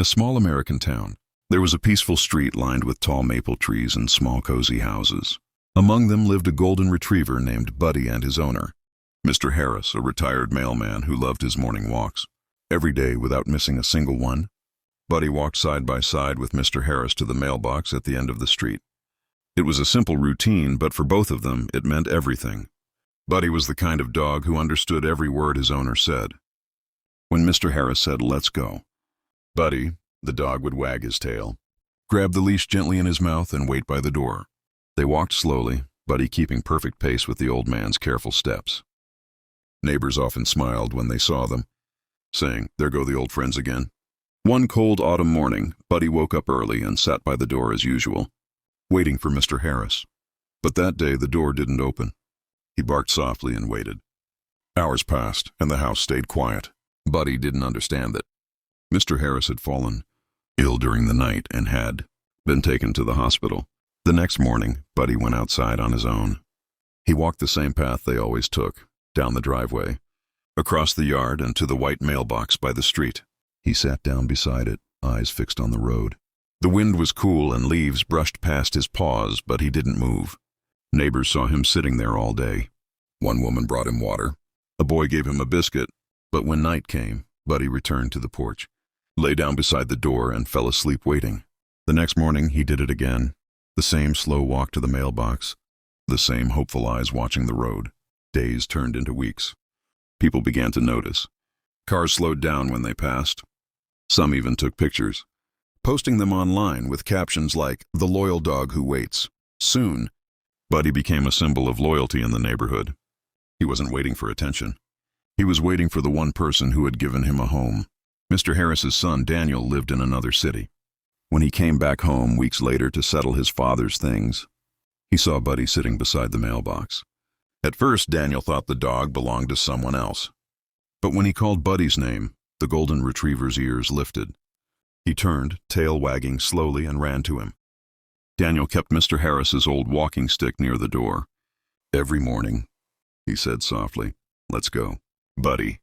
a small American town, there was a peaceful street lined with tall maple trees and small cozy houses. Among them lived a golden retriever named Buddy and his owner, Mr. Harris, a retired mailman who loved his morning walks. Every day, without missing a single one, Buddy walked side by side with Mr. Harris to the mailbox at the end of the street. It was a simple routine, but for both of them, it meant everything. Buddy was the kind of dog who understood every word his owner said. When Mr. Harris said, "Let's go," Buddy, the dog, would wag his tail, grab the leash gently in his mouth, and wait by the door. They walked slowly, Buddy keeping perfect pace with the old man's careful steps. Neighbors often smiled when they saw them, saying, "There go the old friends again." One cold autumn morning, Buddy woke up early and sat by the door as usual, waiting for Mr. Harris. But that day the door didn't open. He barked softly and waited. Hours passed, and the house stayed quiet. Buddy didn't understand that Mr. Harris had fallen ill during the night and had been taken to the hospital. The next morning, Buddy went outside on his own. He walked the same path they always took, down the driveway, across the yard and to the white mailbox by the street. He sat down beside it, eyes fixed on the road. The wind was cool and leaves brushed past his paws, but he didn't move. Neighbors saw him sitting there all day. One woman brought him water. A boy gave him a biscuit, but when night came, Buddy returned to the porch, lay down beside the door, and fell asleep waiting. The next morning he did it again. The same slow walk to the mailbox, the same hopeful eyes watching the road. Days turned into weeks. People began to notice. Cars slowed down when they passed. Some even took pictures, posting them online with captions like, "The loyal dog who waits." Soon, Buddy became a symbol of loyalty in the neighborhood. He wasn't waiting for attention. He was waiting for the one person who had given him a home. Mr. Harris's son, Daniel, lived in another city. When he came back home weeks later to settle his father's things, he saw Buddy sitting beside the mailbox. At first, Daniel thought the dog belonged to someone else. But when he called Buddy's name, the golden retriever's ears lifted. He turned, tail wagging slowly, and ran to him. Daniel kept Mr. Harris's old walking stick near the door. "Every morning," he said softly, "let's go, Buddy."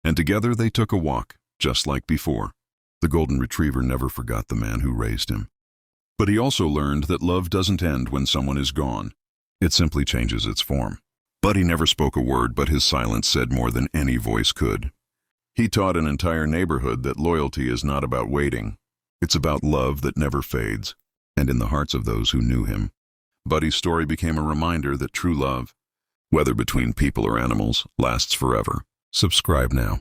And together they took a walk, just like before. The golden retriever never forgot the man who raised him. But he also learned that love doesn't end when someone is gone. It simply changes its form. Buddy never spoke a word, but his silence said more than any voice could. He taught an entire neighborhood that loyalty is not about waiting. It's about love that never fades. And in the hearts of those who knew him, Buddy's story became a reminder that true love, whether between people or animals, lasts forever. Subscribe now.